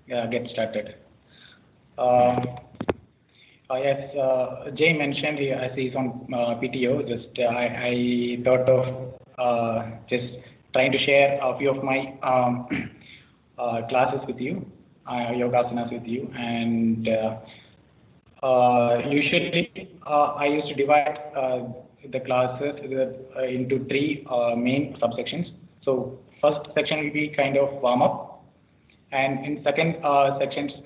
get started. Yes, Jay mentioned as he's on PTO. Just I thought of just trying to share a few of my classes with you, yogasanas with you, and usually I used to divide the classes into three main subsections. So first section will be kind of warm up, and in second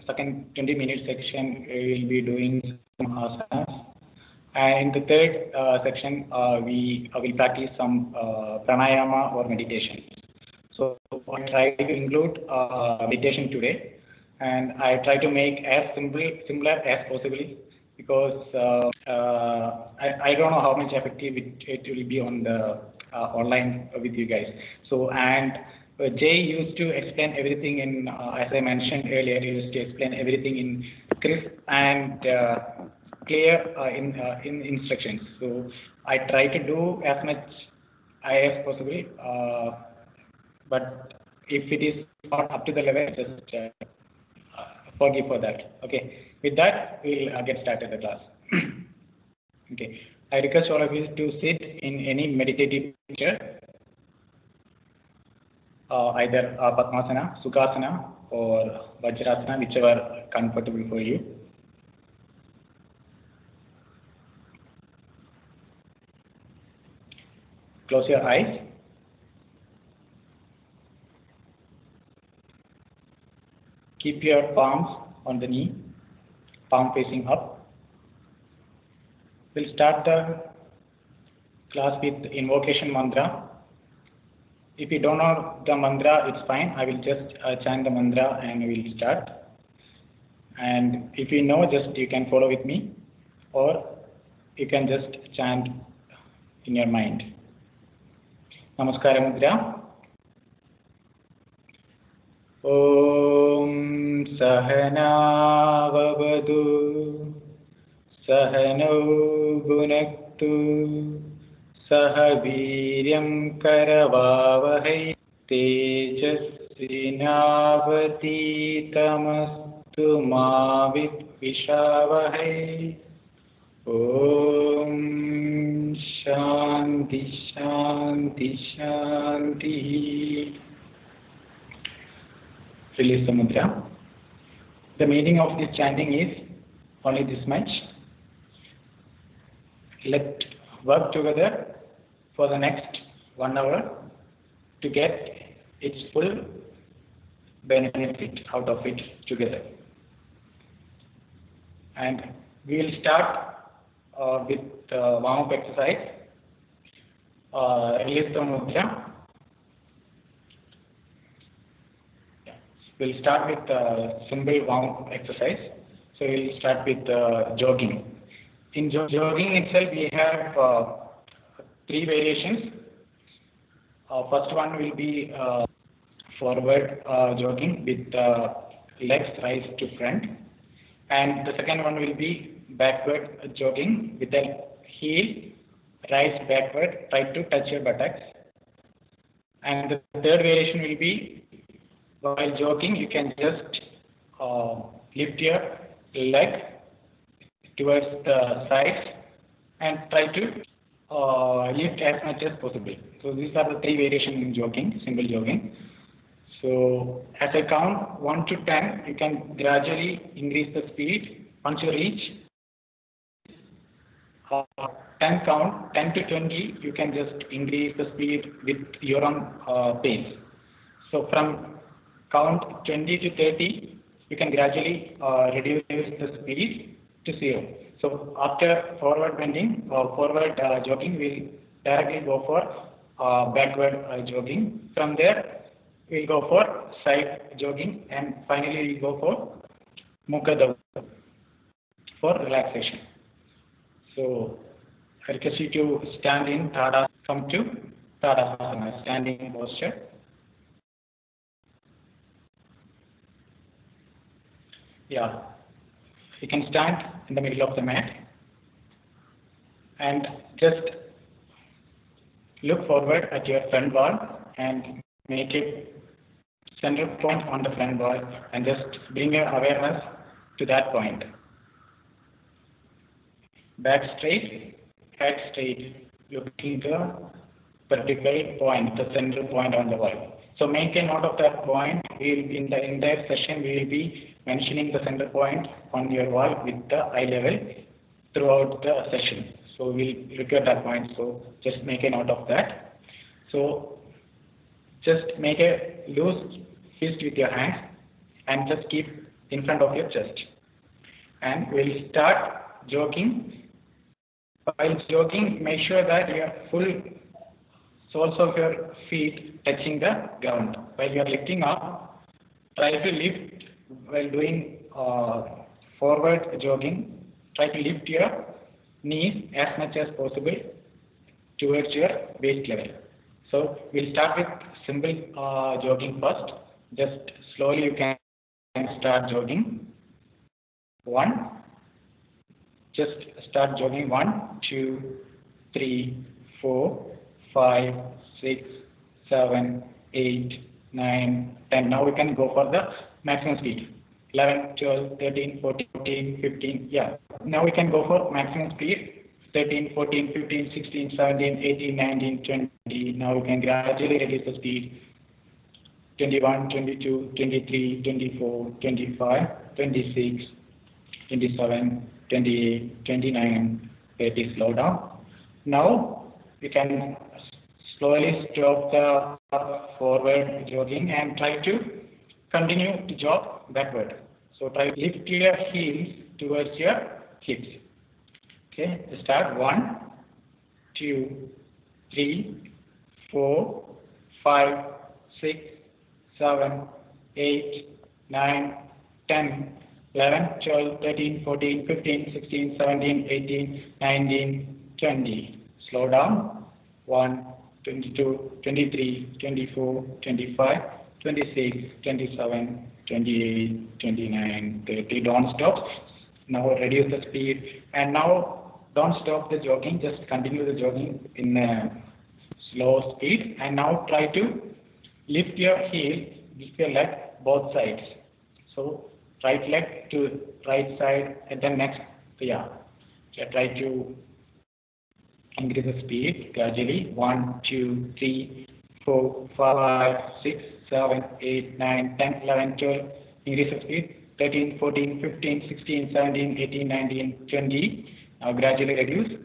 second 20-minute section, we will be doing some asanas. And in the third section, we will practice some pranayama or meditation. So I try to include meditation today, and I try to make as similar as possible, because I don't know how much effective it will be on the online with you guys. So and Jay used to explain everything in, as I mentioned earlier, he used to explain everything in crisp and clear in instructions. So I try to do as much as possible, but if it is not up to the level, just forgive for that. Okay. With that, we'll get started the class. Okay. I request all of you to sit in any meditative posture, either Padmasana, Sukhasana, or Vajrasana, whichever comfortable for you. Close your eyes. Keep your palms on the knee, palm facing up. We'll start the class with invocation mantra. If you don't know the mantra, it's fine. I will just chant the mantra and we'll start. And if you know, just you can follow with me, or you can just chant in your mind. Namaskara Mudra. Om Sahana Vavadu Sahano Bhunaktu Sahaviryam Karavavahai Tejasvinavaditamastu ma vidvishavahai. Om Shanti Shanti Shanti. Release the mudra. The meaning of this chanting is only this much. Let's work together for the next 1 hour to get its full benefit out of it together. And we will start with warm-up exercise. Release the mudra. We'll start with simple warm-up exercise. So we'll start with jogging. In jogging itself, we have 3 variations. First one will be forward jogging with legs raised to front, and the second one will be backward jogging with the heel raised backward, try to touch your buttocks. And the third variation will be, while jogging, you can just lift your leg towards the sides and try to lift as much as possible. So these are the 3 variations in jogging, simple jogging. So as I count 1 to 10, you can gradually increase the speed. Once you reach 10 count, 10 to 20, you can just increase the speed with your own pace. So from count 20 to 30, you can gradually reduce the speed to 0. So after forward bending or forward jogging, we'll directly go for backward jogging. From there, we'll go for side jogging, and finally we'll go for Mukha Dauta for relaxation. So I request you to stand in Tadasana. Come to Tadasana, standing posture. Yeah, you can stand in the middle of the mat and just look forward at your front wall and make it center point on the front wall and just bring your awareness to that point. Back straight, head straight, looking the particular point, the center point on the wall. So make a note of that point. In the entire session, we will be mentioning the center point on your wall with the eye level throughout the session. So we'll look at that point. So just make a note of that. So just make a loose fist with your hands and just keep in front of your chest. And we'll start jogging. While jogging, make sure that your full soles of your feet touching the ground. While you are lifting up, try to lift while doing forward jogging. Try to lift your knees as much as possible towards your waist level. So we'll start with simple jogging first. Just slowly you can start jogging. One. Just start jogging. 1, 2, 3, 4, 5, 6, 7, 8, 9, 10. Now we can go for the maximum speed. 11, 12, 13, 14, 15. Yeah. Now we can go for maximum speed. 13, 14, 15, 16, 17, 18, 19, 20. Now we can gradually reduce the speed. 21, 22, 23, 24, 25, 26, 27, 28, 29, 30. Slow down. Now we can slowly stop the forward jogging and try to continue to jog backward. So try to lift your heels towards your hips. Okay, start 1, 2, 3, 4, 5, 6, 7, 8, 9, 10, 11, 12, 13, 14, 15, 16, 17, 18, 19, 20. Slow down. 1, 22, 23, 24, 25, 26, 27, 28, 29, 30. Don't stop. Now reduce the speed. And now don't stop the jogging. Just continue the jogging in a slow speed. And now try to lift your heel, lift your leg both sides. So right leg to right side and then next, yeah. So try to increase the speed gradually. 1, 2, 3, 4, 5, 6, 7, 8, 9, 10, 11, 12. Increase the speed. 13, 14, 15, 16, 17, 18, 19, 20. Now gradually reduce.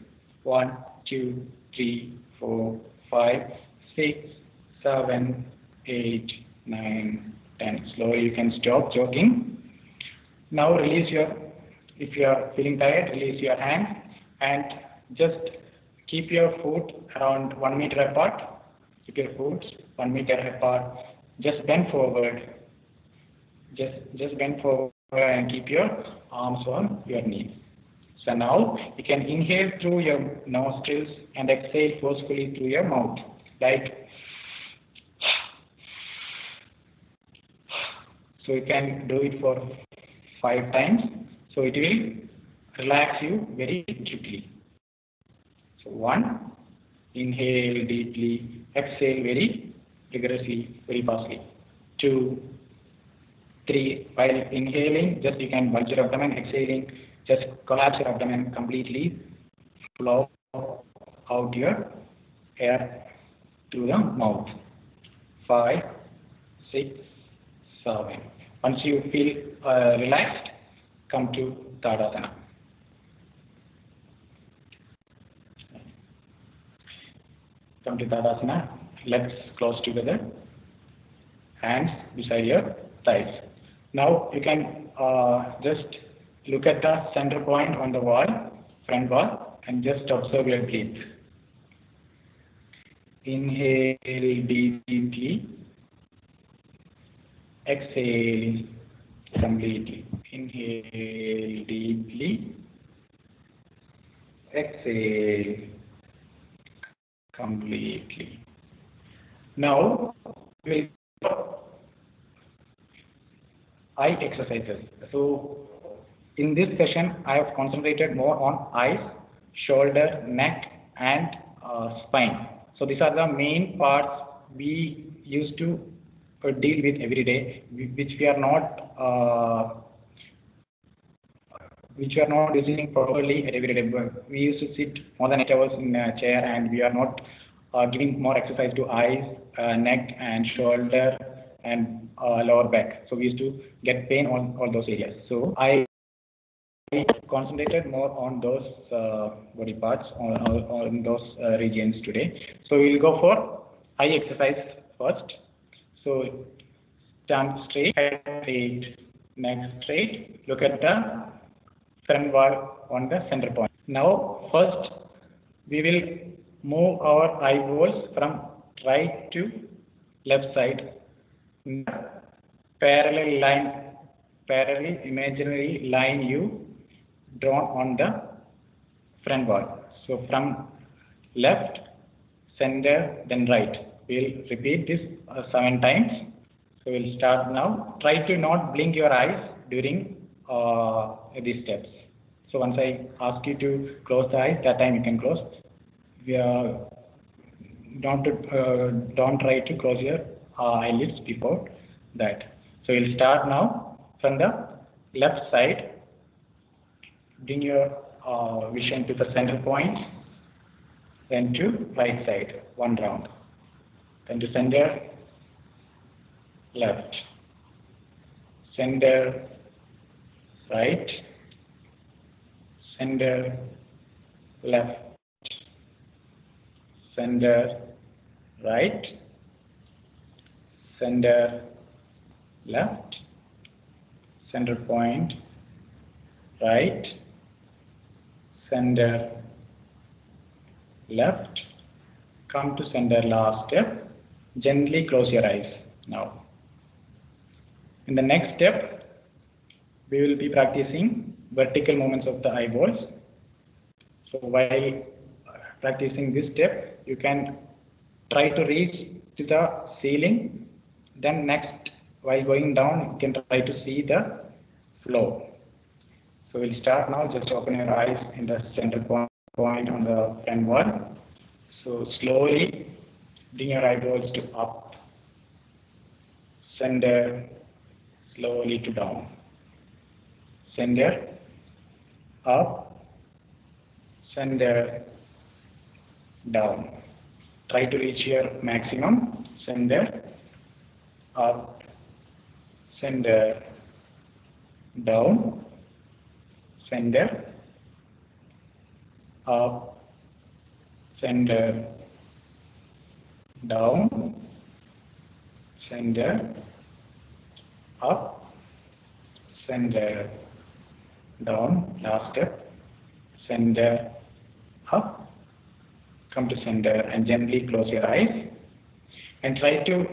1, 2, 3, 4, 5, 6, 7, 8, 9, 10. Slowly you can stop jogging. Now release if you are feeling tired, release your hands and just keep your foot around 1 meter apart. Keep your foot 1 meter apart. Just bend forward. Just bend forward and keep your arms on your knees. So now you can inhale through your nostrils and exhale forcefully through your mouth. Like, so you can do it for 5 times. So it will relax you very quickly. So 1, inhale deeply, exhale very vigorously, very fastly. 2, 3, while inhaling, just you can bulge your abdomen, exhaling, just collapse your abdomen completely, flow out your air through the mouth. 5, 6, 7. Once you feel relaxed, come to Tadasana. Come to Tadasana. Legs close together. Hands beside your thighs. Now you can just look at the center point on the wall, front wall, and just observe your breath. Inhale deeply. Exhale completely. Inhale deeply. Exhale completely. Now we'll eye exercises. So in this session, I have concentrated more on eyes, shoulder, neck, and spine. So these are the main parts we used to deal with every day, which we are not using properly at every day. We used to sit more than 8 hours in a chair, and we are not giving more exercise to eyes, neck, and shoulder, and lower back. So we used to get pain on all those areas. So I concentrated more on those body parts, on those regions today. So we'll go for eye exercise first. So stand straight, head straight, neck straight. Look at the front wall on the center point. Now first we will move our eyeballs from right to left side in the parallel imaginary line you drawn on the front wall. So from left, center, then right. We'll repeat this 7 times. So we'll start now. Try to not blink your eyes during these steps. So once I ask you to close the eyes, that time you can close. Don't try to close your eyelids before that. So we'll start now from the left side. Bring your vision to the center point, then to right side, 1 round, then to center, left, center, right, center, left, center, right, center, left, center point, right, center, left, come to center, last step. Gently close your eyes now. In the next step, we will be practicing vertical movements of the eyeballs. So while practicing this step, you can try to reach to the ceiling. Then next, while going down, you can try to see the floor. So we'll start now. Just open your eyes in the center point on the front wall. So slowly bring your eyeballs to up, center, slowly to down, center, up, center, down. Try to reach your maximum. Center, up, center, down, center, up, center, down, center, up, center, down. Last step, center, up, come to center, and gently close your eyes and try to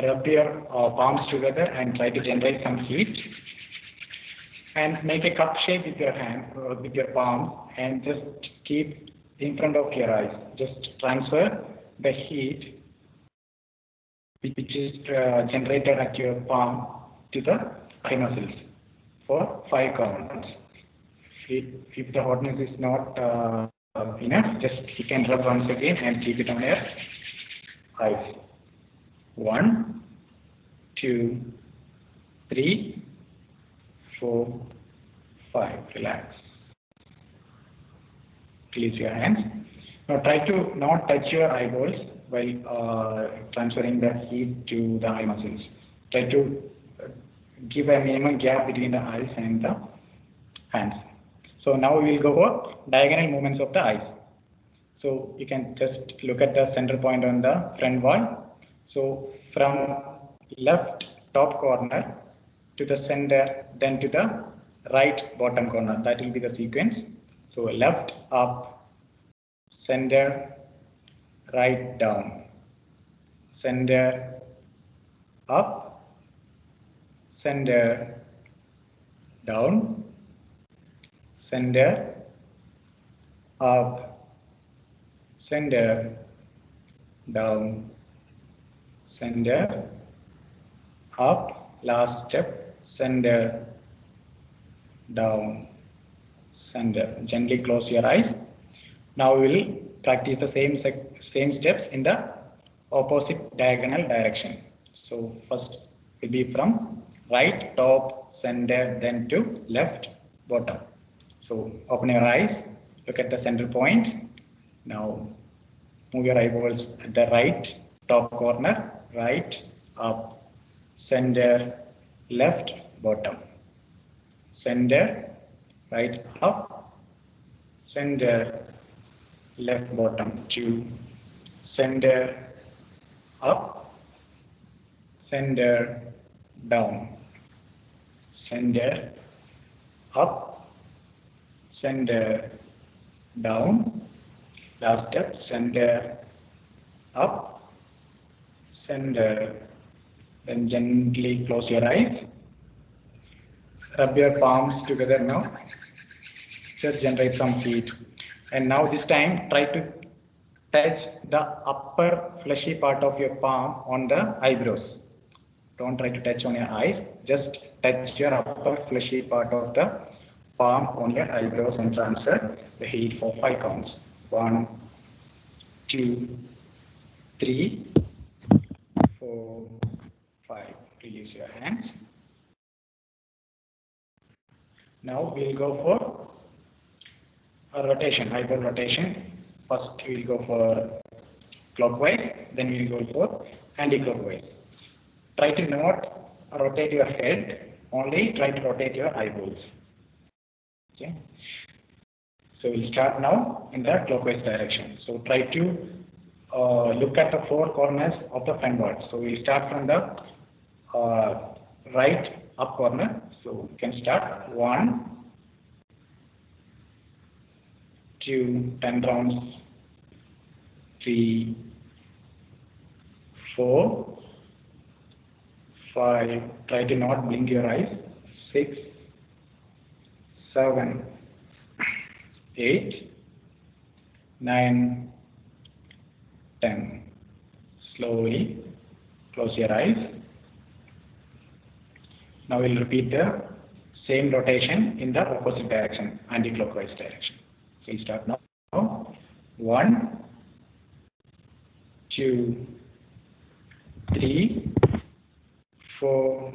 rub your palms together and try to generate some heat, and make a cup shape with your hand, with your palm, and just keep in front of your eyes. Just transfer the heat which is generated at your palm to the eye muscles for 5 counts. If the hotness is not enough, just you can rub once again and keep it on your eyes. 1, 2, 3, 4, 5. Relax. Release your hands. Now try to not touch your eyeballs while transferring the heat to the eye muscles. Try to give a minimum gap between the eyes and the hands. So now we will go for diagonal movements of the eyes. So you can just look at the center point on the front wall. So from left top corner to the center, then to the right bottom corner. That will be the sequence. So left up, center, right down, center up, center down, center up, center down, center up. Last step, center down, center. Gently close your eyes. Now we will practice the same steps in the opposite diagonal direction. So first will be from right, top, center, then to left, bottom. So open your eyes, look at the center point. Now move your eyeballs at the right, top corner, right, up, center, left, bottom. Center, right, up, center, left, bottom, 2, center, up, center, down, center, up, center, down, last step, center, up, center, then gently close your eyes, rub your palms together now, just generate some heat, and now this time try to touch the upper fleshy part of your palm on the eyebrows. Don't try to touch on your eyes, just touch your upper fleshy part of the palm on your eyebrows and transfer the heat for 5 counts. 1, 2, 3, 4, 5. Release your hands. Now we'll go for a rotation, eyebrow rotation. First we'll go for clockwise, then we'll go for anti-clockwise. Try to not rotate your head, only try to rotate your eyeballs. Okay. So we'll start now in the clockwise direction. So try to look at the 4 corners of the front wall. So we'll start from the right up corner. So you can start 1, 2, 10 rounds, 3, 4, 5. Try to not blink your eyes. 6, 7, 8, 9, 10. Slowly close your eyes. Now we'll repeat the same rotation in the opposite direction, anti-clockwise direction. So we start now. 1, 2, 3, 4,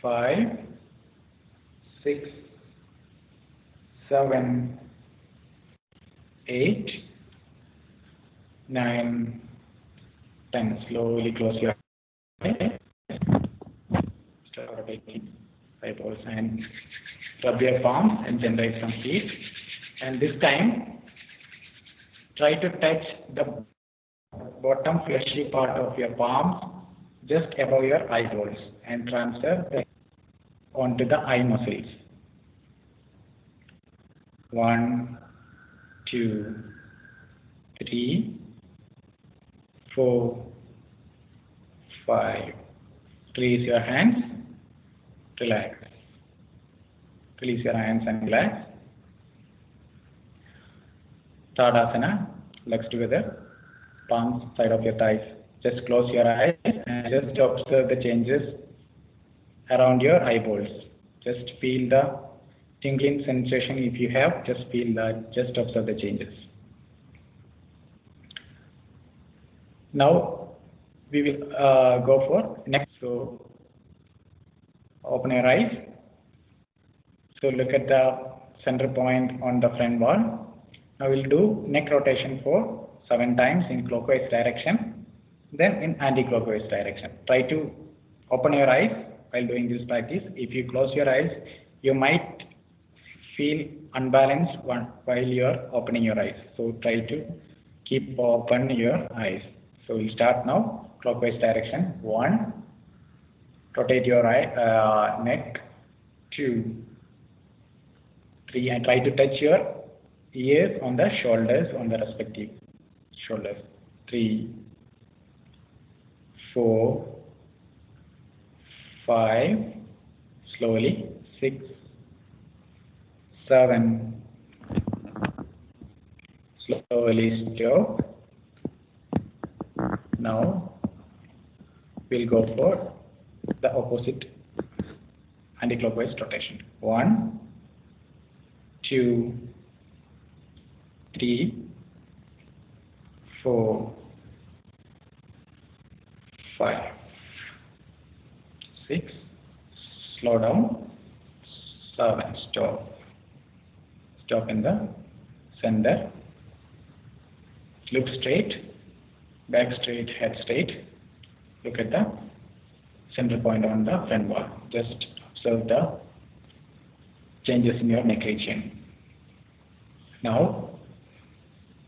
5, 6, 7, 8, 9, 10. Slowly close your eyes. Start rotating eyeballs and rub your palms and generate some heat. And this time, try to touch the bottom fleshy part of your palm just above your eyeballs and transfer onto the eye muscles. 1, 2, 3, 4, 5. Release your hands, relax. Release your hands and relax. Tadasana, legs together, palms side of your thighs. Just close your eyes and just observe the changes around your eyeballs. Just feel the tingling sensation if you have, just feel that, just observe the changes. Now we will go for next. So open your eyes. So look at the center point on the front wall. Now we'll do neck rotation for 7 times in clockwise direction, then in anti-clockwise direction. Try to open your eyes while doing this practice. If you close your eyes, you might feel unbalanced while you are opening your eyes. So try to keep open your eyes. So we'll start now, clockwise direction. 1, rotate your neck. 2, 3, and try to touch your ears on the shoulders, on the respective shoulders. 3, 4, 5, slowly. 6, 7, slowly stop. Now we'll go for the opposite anti-clockwise rotation. 1, 2, 3, 4, 5, 6, slow down, 7, stop. Stop in the center. Look straight, back straight, head straight. Look at the center point on the front wall. Just observe the changes in your neck region. Now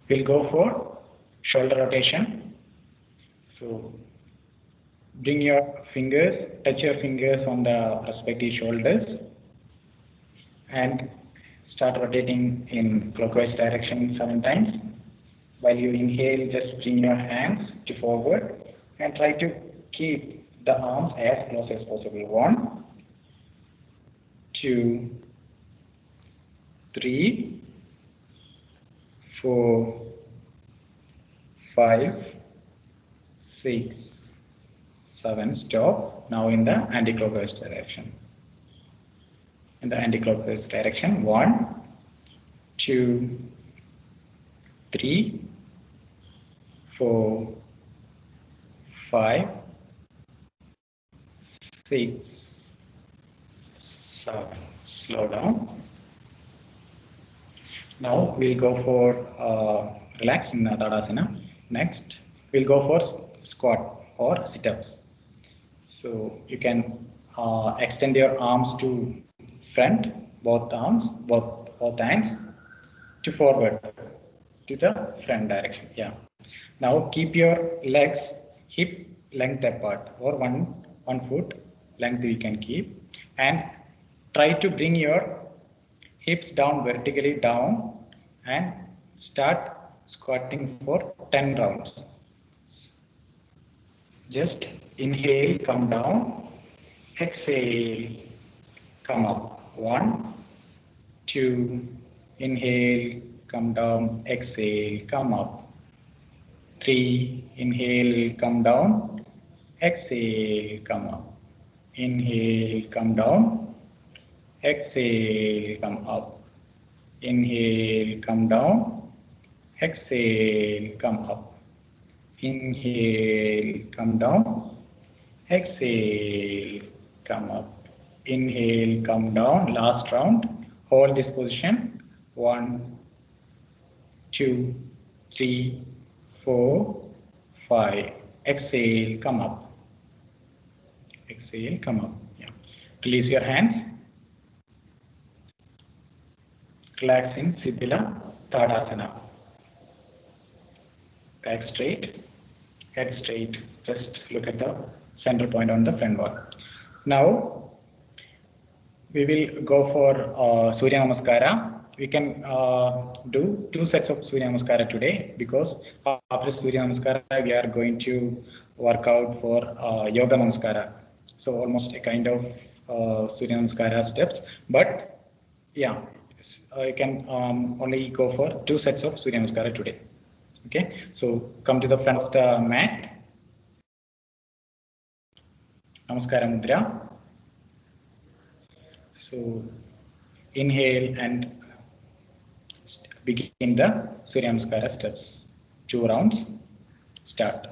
we'll go for shoulder rotation. So bring your fingers, touch your fingers on the respective shoulders and start rotating in clockwise direction 7 times. While you inhale, just bring your hands to forward and try to keep the arms as close as possible. 1, 2, 3, 4, 5, 6, 7. Stop. Now in the anti-clockwise direction. In the anti-clockwise direction. 1, 2, 3, 4, 5, 6, 7. Slow down. Now we'll go for relax in Tadasana. Next, we'll go for squat or sit-ups. So you can extend your arms to front, both arms, both hands to forward to the front direction. Yeah. Now keep your legs hip length apart, or one foot length you can keep, and try to bring your hips down vertically down and start squatting for 10 rounds. Just inhale, come down, exhale, come up. 1, 2, inhale, come down, exhale, come up. 3, inhale, come down, exhale, come up. Inhale, come down, exhale, come up. Inhale, come down, exhale, come up. Inhale, come down, exhale, come up. Inhale, come down. Last round. Hold this position. 1, 2, 3, 4, 5. Exhale, come up. Exhale, come up. Yeah. Release your hands. Relax in Siddhila Tadasana. Back straight, head straight. Just look at the center point on the front wall. Now we will go for Surya Namaskara. We can do 2 sets of Surya Namaskara today, because after Surya Namaskara we are going to work out for Yoga Namaskara. So almost a kind of Surya Namaskara steps. But yeah, you can only go for 2 sets of Surya Namaskara today. Okay, so come to the front of the mat. Namaskara Mudra. So inhale and begin the Surya Namaskara steps. 2 rounds. Start.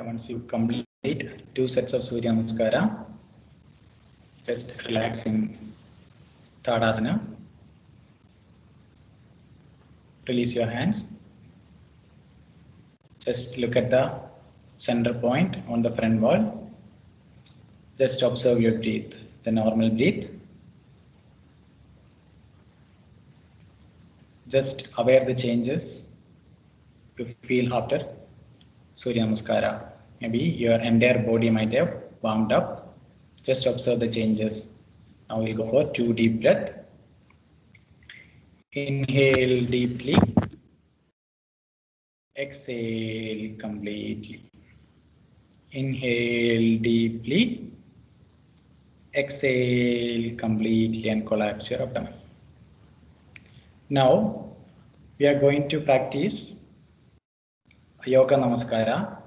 Once you complete 2 sets of Surya Namaskara, just relax in Tadasana. Release your hands. Just look at the center point on the front wall. Just observe your breath, the normal breath. Just aware the changes you feel after Surya Namaskara. Maybe your entire body might have warmed up. Just observe the changes. Now we'll go for 2 deep breaths. Inhale deeply. Exhale completely. Inhale deeply. Exhale completely and collapse your abdomen. Now we are going to practice Yoga Namaskara.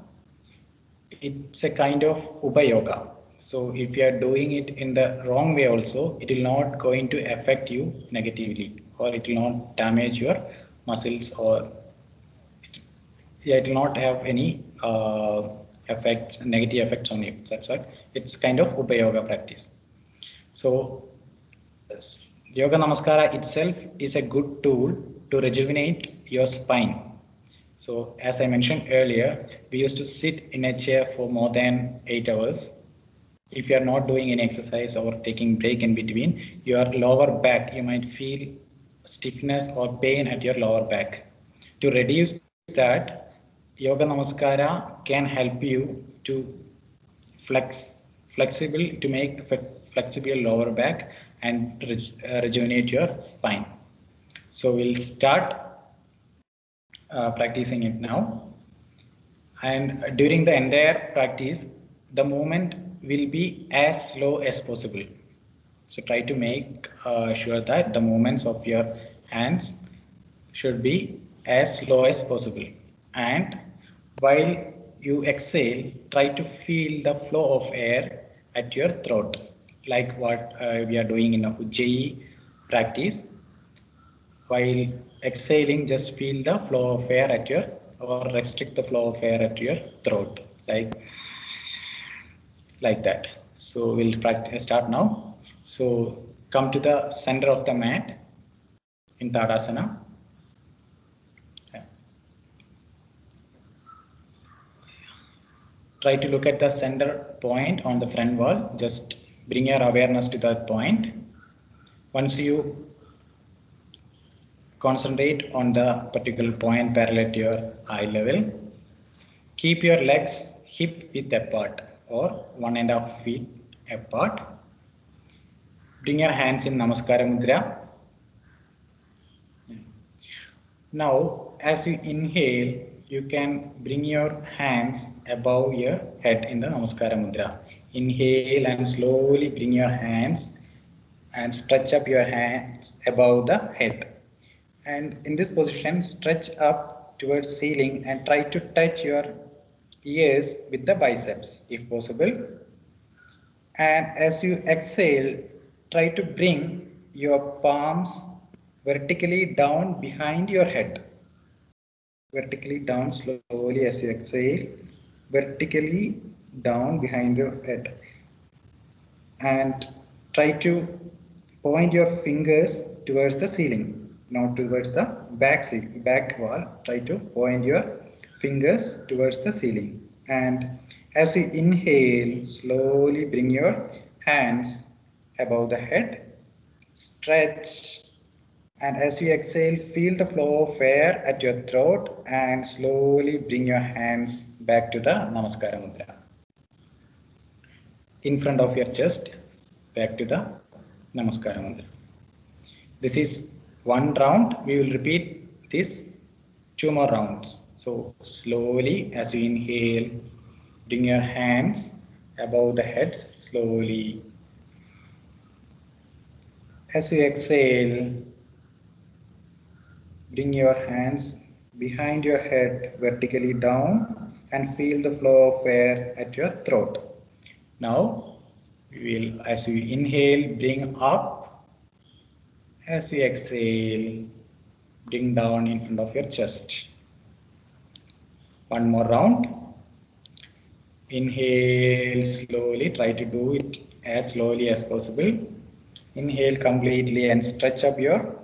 It's a kind of Upa Yoga. So if you are doing it in the wrong way also, it will not going to affect you negatively, or it will not damage your muscles, or it will not have any effects, negative effects on you. That's why it's kind of Upa Yoga practice. So Yoga Namaskara itself is a good tool to rejuvenate your spine. So as I mentioned earlier, we used to sit in a chair for more than 8 hours. If you are not doing any exercise or taking break in between, your lower back, you might feel stiffness or pain at your lower back. To reduce that, Yoga Namaskara can help you to make flexible lower back and rejuvenate your spine. So we'll start practicing it now, and during the entire practice the movement will be as slow as possible. So try to make sure that the movements of your hands should be as slow as possible, and while you exhale, try to feel the flow of air at your throat, like what we are doing in a Ujjayi practice. While exhaling, just feel the flow of air at your, or restrict the flow of air at your throat, like that. So we'll start now. So come to the center of the mat in Tadasana. Try to look at the center point on the front wall. Just bring your awareness to that point. Once you concentrate on the particular point parallel to your eye level, keep your legs hip width apart, or 1.5 feet apart. Bring your hands in Namaskara Mudra. Now, as you inhale, you can bring your hands above your head in the Namaskara Mudra. Inhale and slowly bring your hands and stretch up your hands above the head. And in this position, stretch up towards ceiling and try to touch your ears with the biceps if possible. And as you exhale, try to bring your palms vertically down behind your head. Vertically down slowly as you exhale, vertically down behind your head. And try to point your fingers towards the ceiling, not towards the back wall. Try to point your fingers towards the ceiling. And as you inhale, slowly bring your hands above the head, stretch, and as you exhale, feel the flow of air at your throat and slowly bring your hands back to the Namaskara Mudra. In front of your chest, back to the Namaskara Mudra. This is one round. We will repeat this 2 more rounds. So slowly as you inhale, bring your hands above the head slowly. As you exhale, bring your hands behind your head vertically down and feel the flow of air at your throat. Now, we will, as you inhale, bring up. As you exhale, bring down in front of your chest. One more round. Inhale slowly, try to do it as slowly as possible. Inhale completely and stretch up your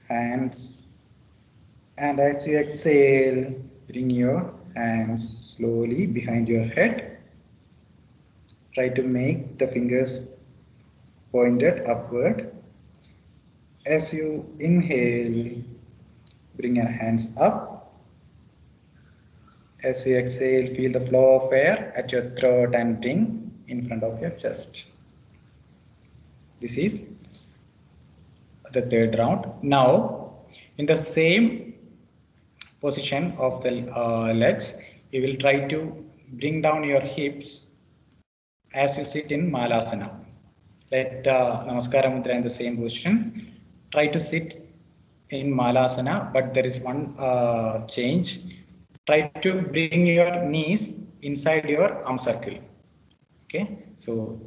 hands. And as you exhale, bring your hands slowly behind your head. Try to make the fingers pointed upward. As you inhale, bring your hands up. As you exhale, feel the flow of air at your throat and bring in front of your chest. This is the third round. Now, in the same position of the legs, you will try to bring down your hips as you sit in Malasana. Let Namaskara Mudra in the same position. Try to sit in Malasana, but there is one change. Try to bring your knees inside your arm circle. Okay, so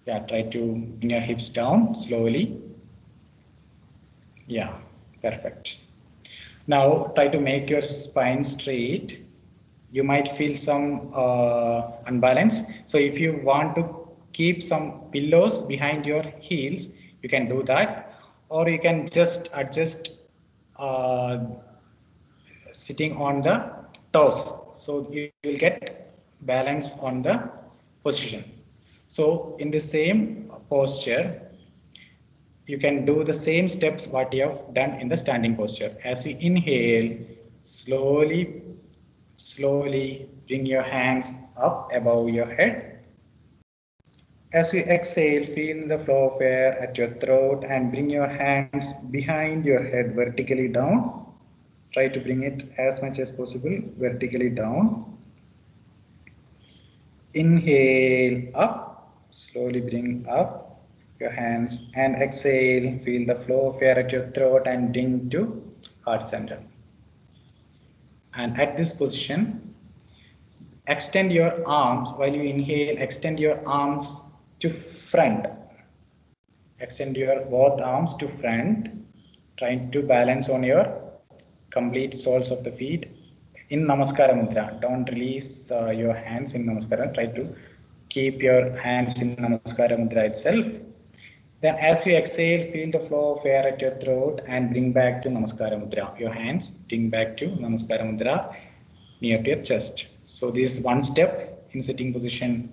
yeah, try to bring your hips down slowly. Yeah, perfect. Now try to make your spine straight. You might feel some unbalance. So if you want to keep some pillows behind your heels, you can do that, or you can just adjust sitting on the toes. So you will get balance on the position. So in the same posture, you can do the same steps what you have done in the standing posture. As you inhale, slowly bring your hands up above your head. As you exhale, feel the flow of air at your throat and bring your hands behind your head vertically down. Try to bring it as much as possible vertically down. Inhale up, slowly bring up your hands, and exhale, feel the flow of air at your throat and bring to heart center. And at this position, extend your arms. While you inhale, extend your arms to front. Extend your both arms to front, trying to balance on your complete soles of the feet in Namaskara Mudra. Don't release your hands in Namaskara. Try to keep your hands in Namaskara Mudra itself. Then as you exhale, feel the flow of air at your throat and bring back to Namaskara Mudra. Your hands bring back to Namaskara Mudra near to your chest. So this is one step in sitting position.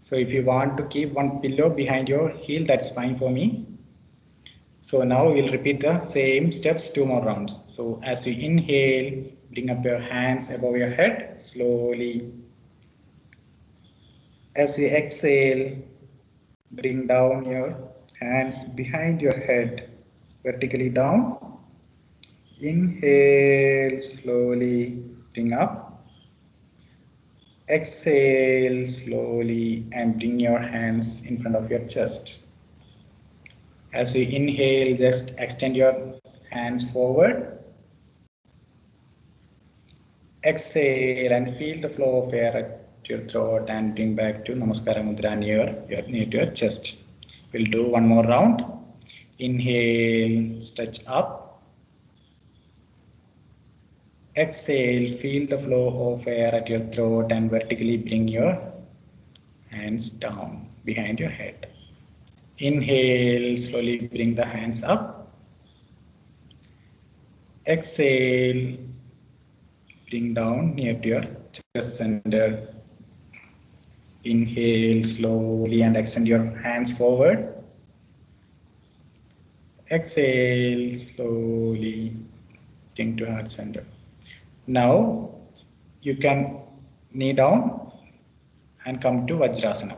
So if you want to keep one pillow behind your heel, that's fine for me. So now we'll repeat the same steps 2 more rounds. So as you inhale, bring up your hands above your head slowly. As you exhale, bring down your hands behind your head vertically down. Inhale, slowly bring up. Exhale slowly and bring your hands in front of your chest. As you inhale, just extend your hands forward. Exhale and feel the flow of air at your throat and bring back to Namaskara Mudra near to your chest. We'll do one more round. Inhale, stretch up. Exhale, feel the flow of air at your throat and vertically bring your hands down behind your head. Inhale, slowly bring the hands up. Exhale, bring down near to your chest center. Inhale slowly and extend your hands forward. Exhale slowly, bring to heart center. Now you can knee down and come to Vajrasana.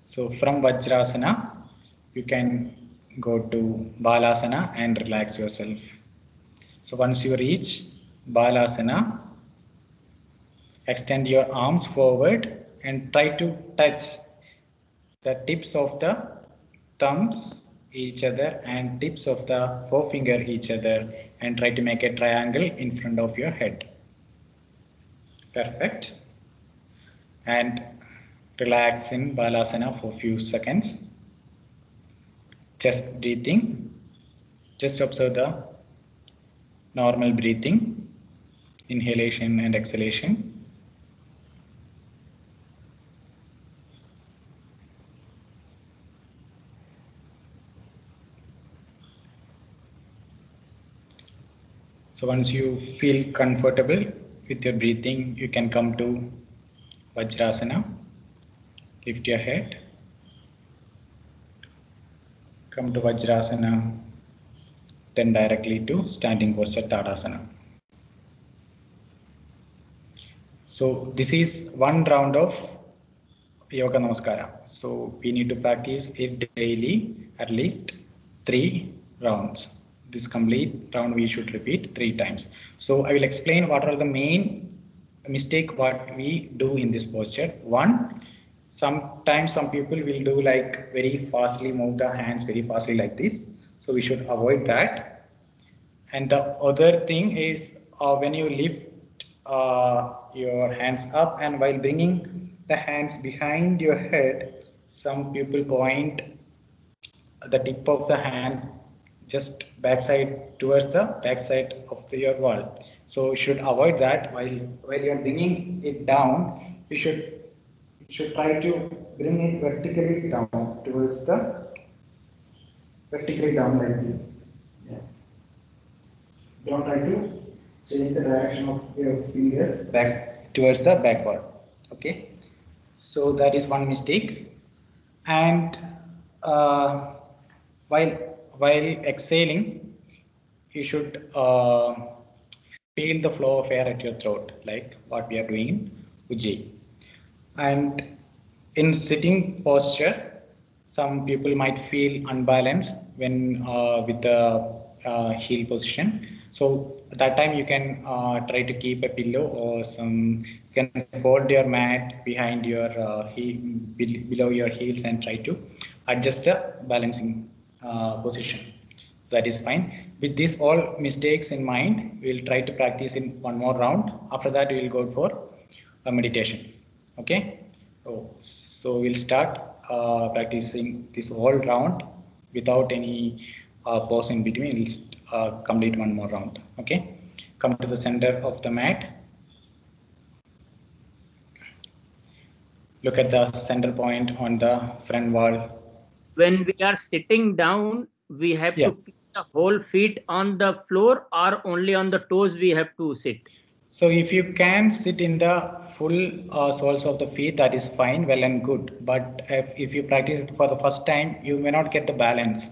So from Vajrasana, you can go to Balasana and relax yourself. So once you reach Balasana, extend your arms forward and try to touch the tips of the thumbs each other and tips of the forefinger each other and try to make a triangle in front of your head. Perfect. And relax in Balasana for a few seconds. Just breathing. Just observe the normal breathing, inhalation and exhalation. So once you feel comfortable with your breathing, you can come to Vajrasana. Lift your head. Come to Vajrasana. Then directly to standing posture Tadasana. So this is one round of Yoga Namaskara. So we need to practice it daily, at least 3 rounds. This complete round we should repeat 3 times. So I will explain what are the main mistake what we do in this posture. One, sometimes some people will do like very fastly, move the hands very fastly like this. So we should avoid that. And the other thing is when you lift your hands up and while bringing the hands behind your head, some people point the tip of the hand just backside towards the backside of your wall. So you should avoid that. While you are bringing it down, you should try to bring it vertically down towards the vertically down like this. Yeah. Don't try to change the direction of your fingers back towards the backward. Okay, so that is one mistake. And uh, while while exhaling, you should feel the flow of air at your throat, like what we are doing in Ujjayi. And in sitting posture, some people might feel unbalanced when with the heel position. So at that time you can try to keep a pillow or you can fold your mat behind your below your heels and try to adjust the balancing position. That is fine. With this all mistakes in mind, we will try to practice in one more round. After that, we will go for a meditation. Okay. So we'll start practicing this whole round without any pause in between. We'll complete one more round. Okay. Come to the center of the mat. Look at the center point on the front wall. When we are sitting down, we have to keep the whole feet on the floor, or only on the toes we have to sit? So if you can sit in the full soles of the feet, that is fine, well and good. But if you practice it for the first time, you may not get the balance.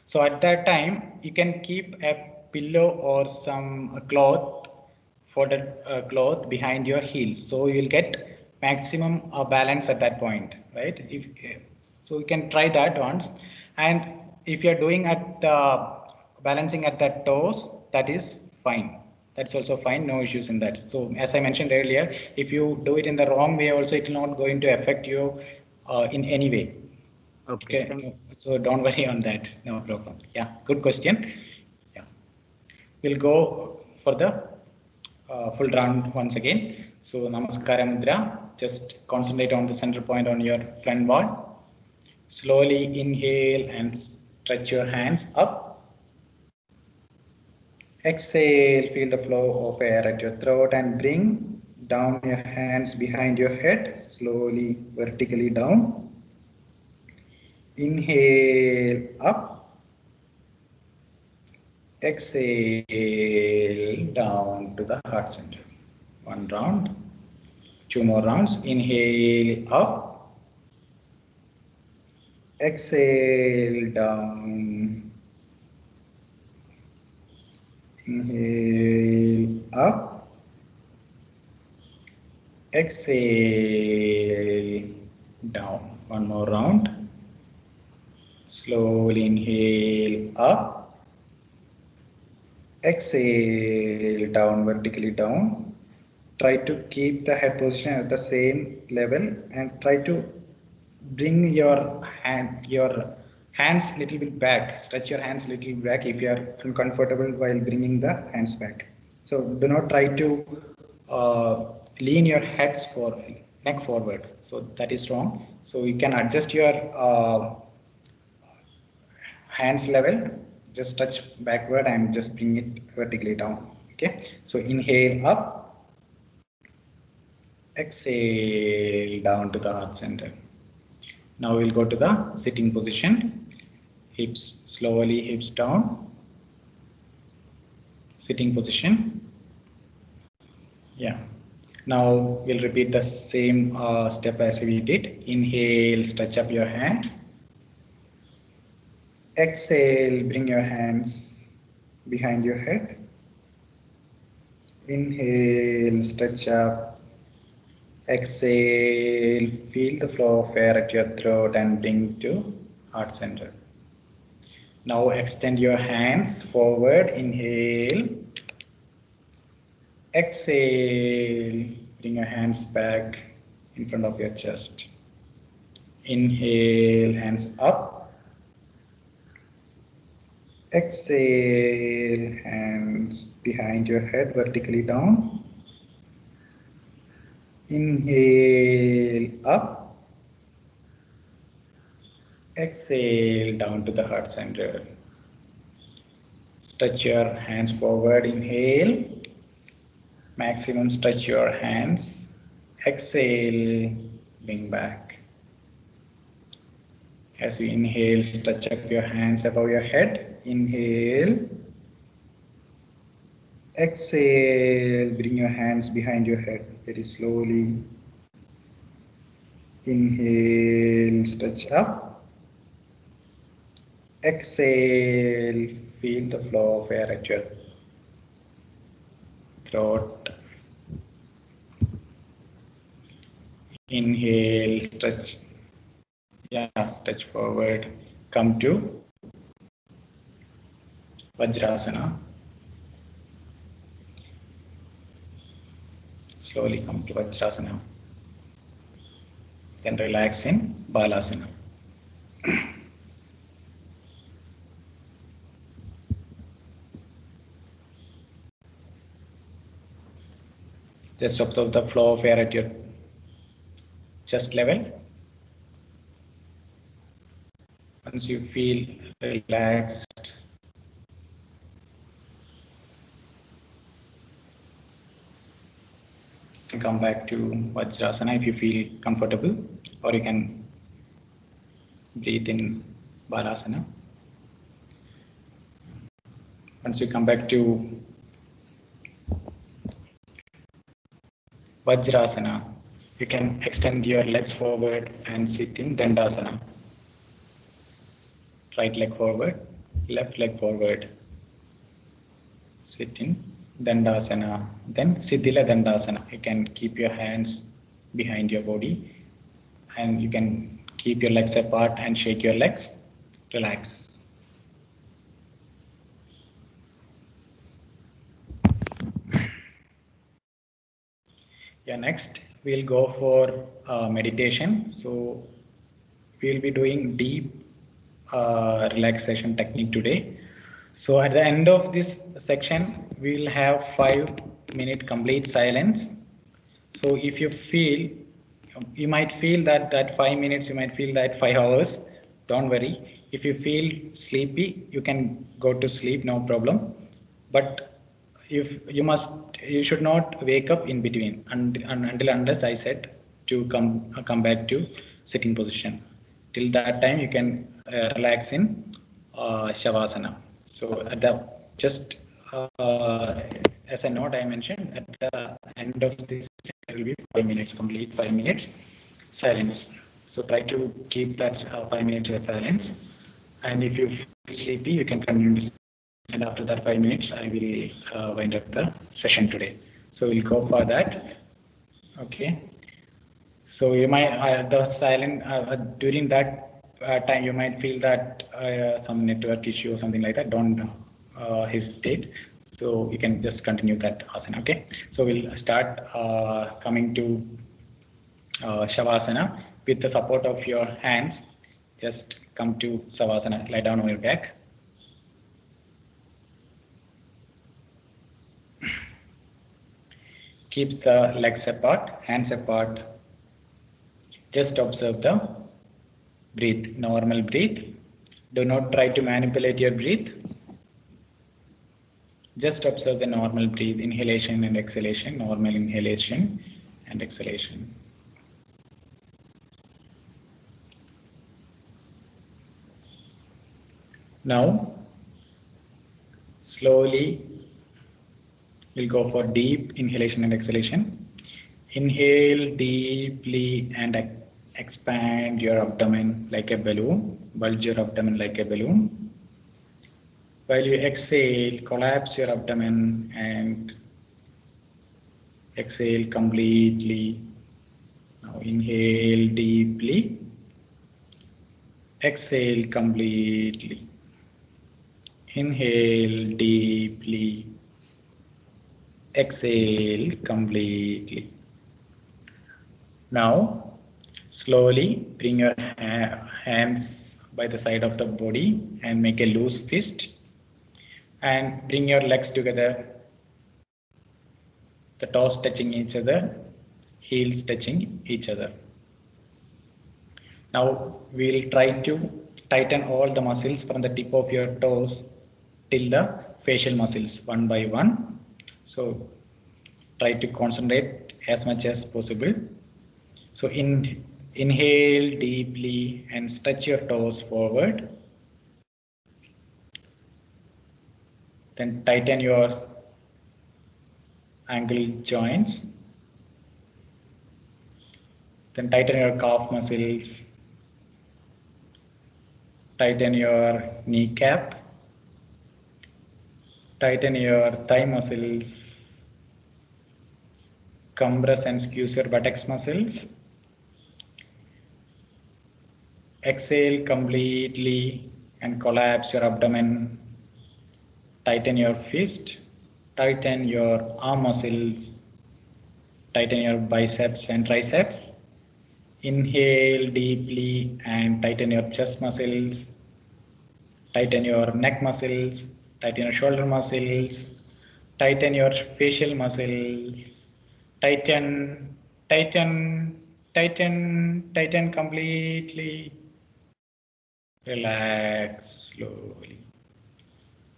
So at that time, you can keep a pillow or some cloth, folded cloth behind your heels. So you'll get maximum balance at that point, right? So you can try that once. And if you're doing at balancing at the toes, that is fine. That's also fine, no issues in that. So as I mentioned earlier, if you do it in the wrong way also, it will not going to affect you in any way. Okay. So don't worry on that. No problem. Yeah, good question. Yeah, we'll go for the full round once again. So Namaskara Mudra. Just concentrate on the center point on your front wall. Slowly inhale and stretch your hands up. Exhale, feel the flow of air at your throat and bring down your hands behind your head, slowly vertically down. Inhale up. Exhale down to the heart center. One round, 2 more rounds. Inhale up. Exhale down. Inhale up. Exhale down. One more round. Slowly inhale up. Exhale down, vertically down. Try to keep the head position at the same level and try to bring your hands little bit back. Stretch your hands little back if you are uncomfortable while bringing the hands back. So do not try to lean your neck forward. So that is wrong. So you can adjust your hands level, just touch backward and just bring it vertically down. Okay, so inhale up, exhale down to the heart center. Now we'll go to the sitting position. Hips slowly, hips down. sitting position. Yeah. Now we'll repeat the same step as we did. Inhale, stretch up your hand. Exhale, bring your hands behind your head. Inhale, stretch up. Exhale, feel the flow of air at your throat and bring to heart center. Now extend your hands forward. Inhale. Exhale, bring your hands back in front of your chest. Inhale, hands up. Exhale, hands behind your head, vertically down. Inhale, up. Exhale, down to the heart center. Stretch your hands forward. Inhale. Maximum stretch your hands. Exhale, bring back. As you inhale, stretch up your hands above your head. Inhale. Exhale, bring your hands behind your head very slowly. Inhale, stretch up. Exhale, feel the flow of air at your throat. Inhale, stretch. Yeah, stretch forward. Come to Vajrasana. Slowly come to Vajrasana. Then relax in Balasana. Just observe the flow of air at your chest level. Once you feel relaxed, you can come back to Vajrasana if you feel comfortable, or you can breathe in Balasana. Once you come back to Vajrasana, you can extend your legs forward and sit in Dandasana. Right leg forward, left leg forward. Sit in Dandasana. Then Siddhila Dandasana. You can keep your hands behind your body and you can keep your legs apart and shake your legs. Relax. Yeah, next we'll go for meditation. So we'll be doing deep relaxation technique today. So at the end of this section, we'll have 5-minute complete silence. So if you feel, you might feel that 5 minutes, you might feel that 5 hours, don't worry. If you feel sleepy, you can go to sleep, no problem. But if you should not wake up in between until unless I said to come back to sitting position. Till that time, you can relax in Shavasana. So at the as a note I mentioned, at the end of this there will be 5 minutes, complete 5 minutes silence. So try to keep that 5 minutes of silence. And if you feel sleepy, you can continue. And after that 5 minutes, I will wind up the session today. So we'll go for that. Okay. So you might the silent during that time you might feel that some network issue or something like that. Don't hesitate. So you can just continue that asana. Okay. So we'll start coming to Shavasana with the support of your hands. Just come to Savasana. Lie down on your back. Keep the legs apart, hands apart. Just observe the breathe, normal breathe. Do not try to manipulate your breath. Just observe the normal breathe, inhalation and exhalation, normal inhalation and exhalation. Now, slowly We'll go for deep inhalation and exhalation. Inhale deeply and expand your abdomen like a balloon. Bulge your abdomen like a balloon. While you exhale, collapse your abdomen and exhale completely. Now inhale deeply. Exhale completely. Inhale deeply. Exhale completely. Now, slowly bring your hands by the side of the body and make a loose fist. And bring your legs together, the toes touching each other, heels touching each other. Now, we'll try to tighten all the muscles from the tip of your toes till the facial muscles one by one. So, try to concentrate as much as possible. So inhale deeply and stretch your toes forward. Then tighten your ankle joints. Then tighten your calf muscles. Tighten your kneecap. Tighten your thigh muscles. Compress and squeeze your buttocks muscles. Exhale completely and collapse your abdomen. Tighten your fist. Tighten your arm muscles. Tighten your biceps and triceps. Inhale deeply and tighten your chest muscles. Tighten your neck muscles. Tighten your shoulder muscles. Tighten your facial muscles. Tighten, tighten, tighten, tighten completely. Relax slowly.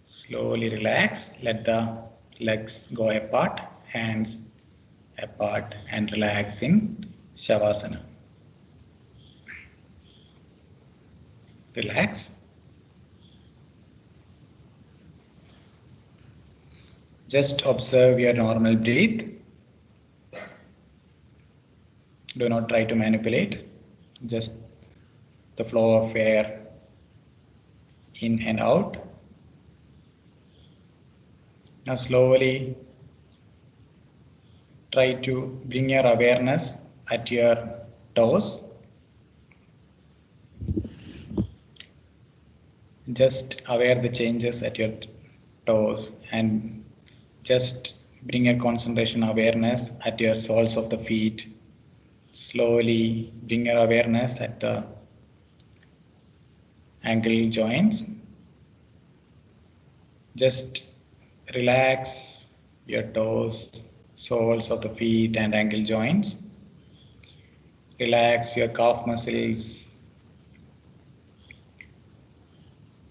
Slowly relax. Let the legs go apart, hands apart, and relax in Shavasana. Relax. Just observe your normal breath. Do not try to manipulate. Just the flow of air in and out. Now slowly try to bring your awareness at your toes. Just aware the changes at your toes and just bring your concentration awareness at your soles of the feet. Slowly bring your awareness at the ankle joints. Just relax your toes, soles of the feet and ankle joints. Relax your calf muscles.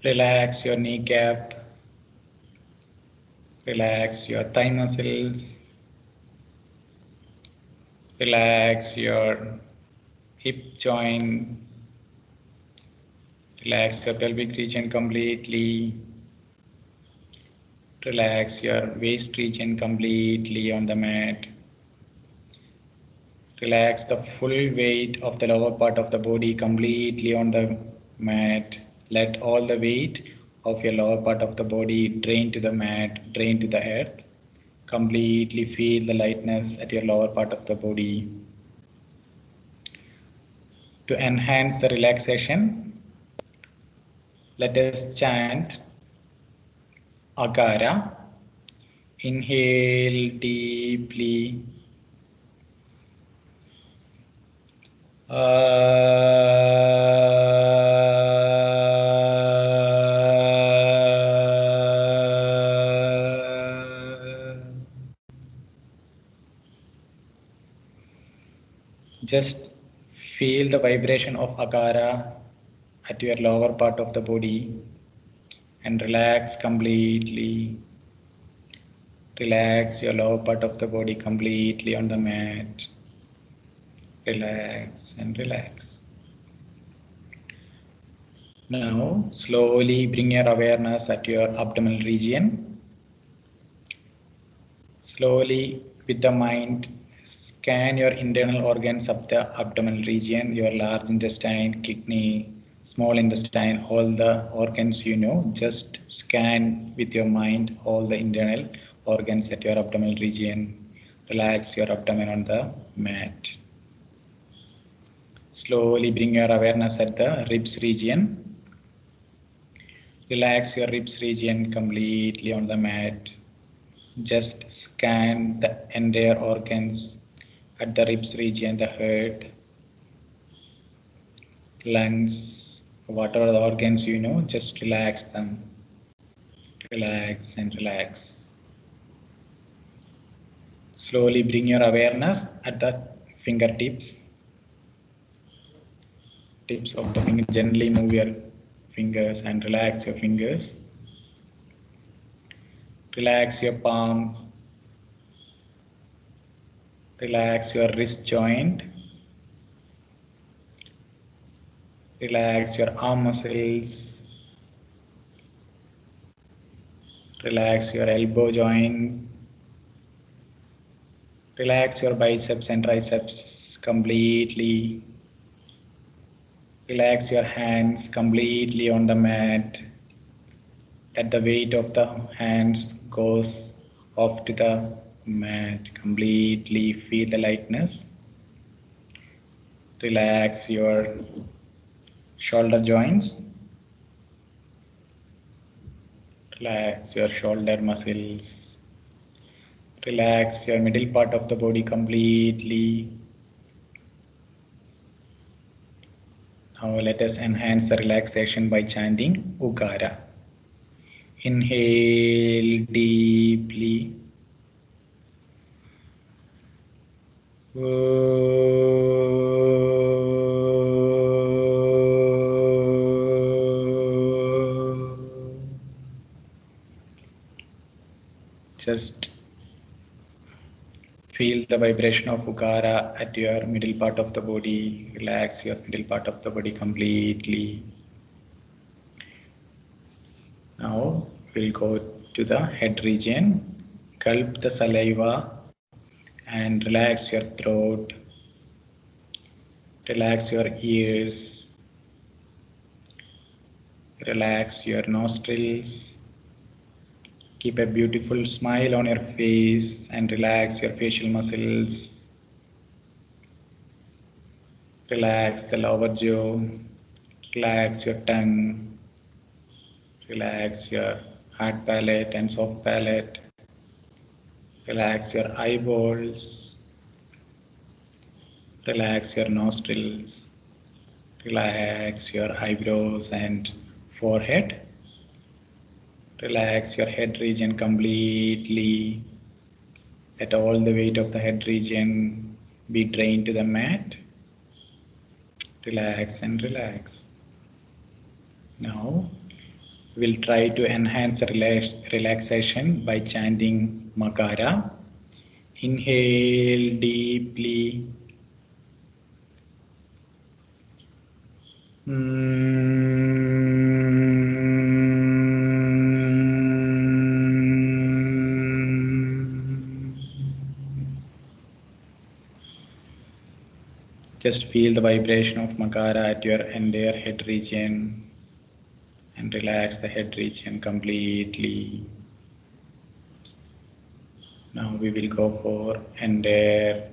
Relax your kneecap. Relax your thigh muscles. Relax your hip joint. Relax your pelvic region completely. Relax your waist region completely on the mat. Relax the full weight of the lower part of the body completely on the mat. Let all the weight of your lower part of the body drain to the mat, drain to the earth. Completely feel the lightness at your lower part of the body. To enhance the relaxation, let us chant Agara. Inhale deeply. Just feel the vibration of Agara at your lower part of the body and relax completely. Relax your lower part of the body completely on the mat. Relax and relax. Now slowly bring your awareness at your abdominal region. Slowly with the mind, scan your internal organs of the abdominal region, your large intestine, kidney, small intestine, all the organs you know. Just scan with your mind all the internal organs at your abdominal region. Relax your abdomen on the mat. Slowly bring your awareness at the ribs region. Relax your ribs region completely on the mat. Just scan the entire organs at the ribs region, the heart, lungs, whatever the organs you know, just relax them. Relax and relax. Slowly bring your awareness at the fingertips. Tips of the finger. Gently move your fingers and relax your fingers. Relax your palms. Relax your wrist joint. Relax your arm muscles. Relax your elbow joint. Relax your biceps and triceps completely. Relax your hands completely on the mat. Let the weight of the hands goes off to the mat. Completely feel the lightness. Relax your shoulder joints. Relax your shoulder muscles. Relax your middle part of the body completely. Now let us enhance the relaxation by chanting Ukara. Inhale deeply. Just feel the vibration of Ukara at your middle part of the body. Relax your middle part of the body completely. Now we'll go to the head region. Gulp the saliva and relax your throat. Relax your ears. Relax your nostrils. Keep a beautiful smile on your face and relax your facial muscles. Relax the lower jaw. Relax your tongue. Relax your hard palate and soft palate. Relax your eyeballs. Relax your nostrils. Relax your eyebrows and forehead. Relax your head region completely. Let all the weight of the head region be drained to the mat. Relax and relax. Now we'll try to enhance relaxation by chanting Makara. Inhale deeply. Just feel the vibration of Makara at your entire head region and relax the head region completely. Now we will go for entire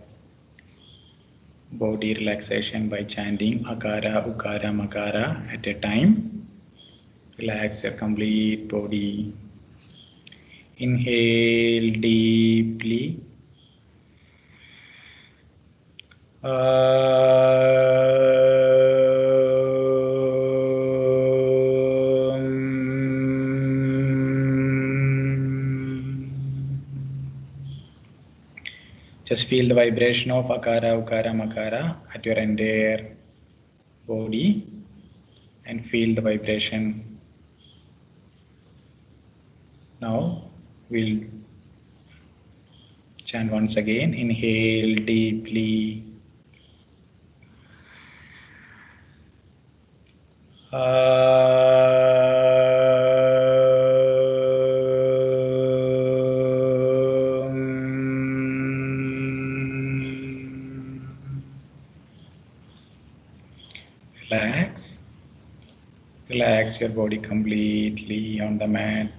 body relaxation by chanting Akara, Ukara, Makara at a time. Relax your complete body. Inhale deeply. Just feel the vibration of Akara, Ukara, Makara at your entire body and feel the vibration. Now we'll chant once again. Inhale deeply. relax your body completely on the mat.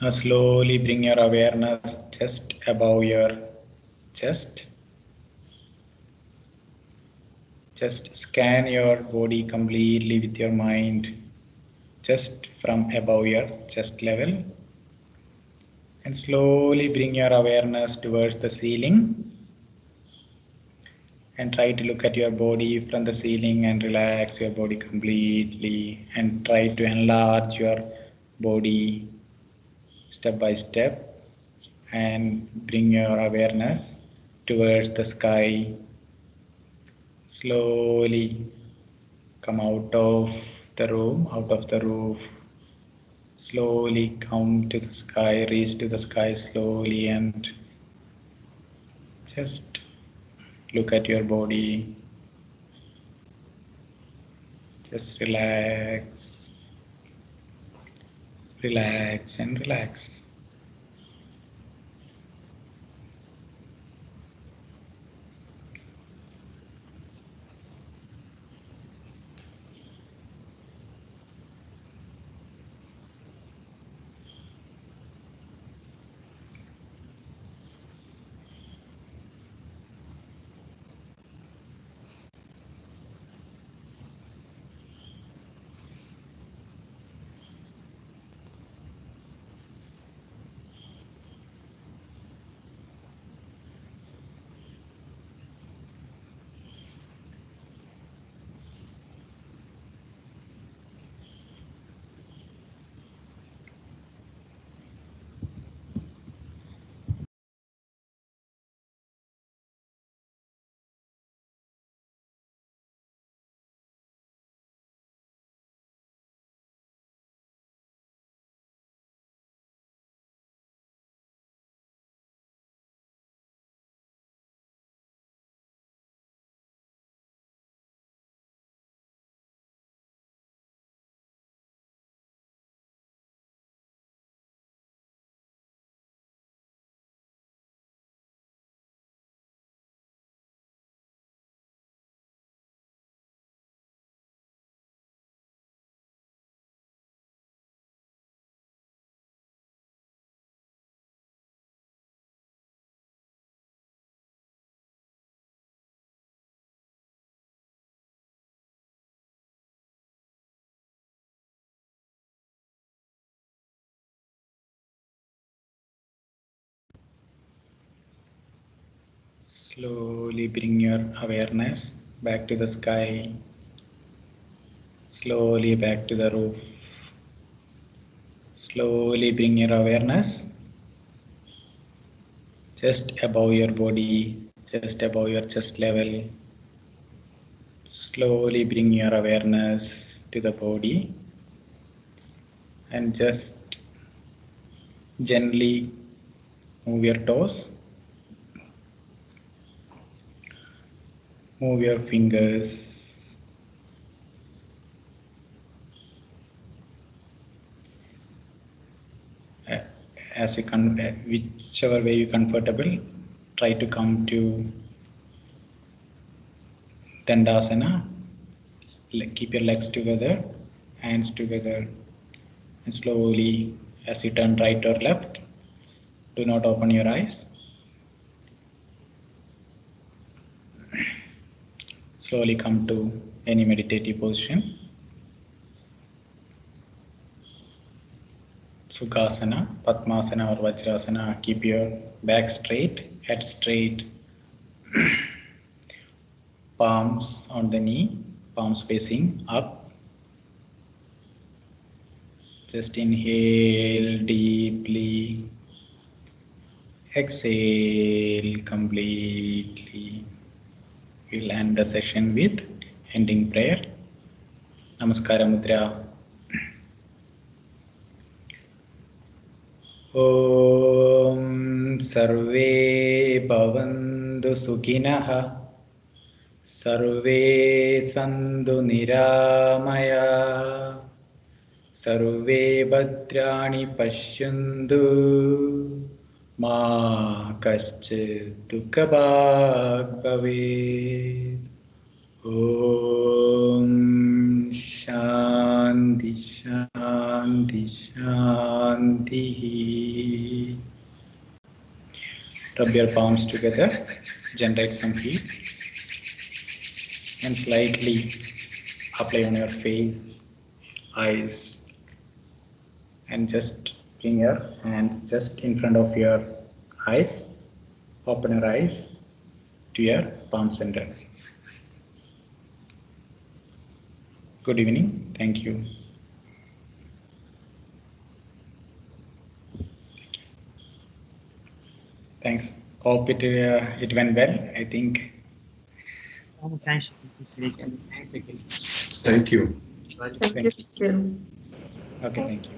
Now slowly bring your awareness just above your chest. Just scan your body completely with your mind, just from above your chest level. And slowly bring your awareness towards the ceiling. And try to look at your body from the ceiling and relax your body completely. And try to enlarge your body step by step. And bring your awareness towards the sky. Slowly come out of the room, out of the roof. Slowly come to the sky, reach to the sky slowly, and just look at your body. Just relax, relax and relax. Slowly bring your awareness back to the sky. Slowly back to the roof. Slowly bring your awareness just above your body, just above your chest level. Slowly bring your awareness to the body and just gently move your toes, move your fingers. As you whichever way you comfortable, try to come to Dandasana. Keep your legs together, hands together, and slowly, as you turn right or left, do not open your eyes. Slowly come to any meditative position. Sukhasana, Padmasana or Vajrasana. Keep your back straight, head straight, palms on the knee, palms facing up. Just inhale deeply, exhale completely. We'll end the session with ending prayer. Namaskara Mudra. Om Sarve Bhavantu Sukhinah Sarve Santu Niramaya Sarve Bhadrani Pashyantu Ma Kaschit Dukhabhag Bhavet. Om Shanti Shanti Shanti. Rub your palms together, generate some heat, and slightly apply on your face, eyes, and just bring your hand just in front of your eyes. Open your eyes to your palm center. Good evening. Thank you. Thanks. Hope it went well. I think. Oh, thanks. Thanks again. Thank you. Thank you. Okay, thank you.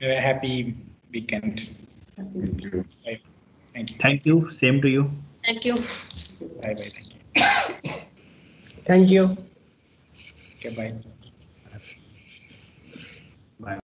Have a happy weekend. Thank you. Bye. Thank you. Thank you. Same to you. Thank you. Bye bye. Thank you. Thank you. Okay, bye.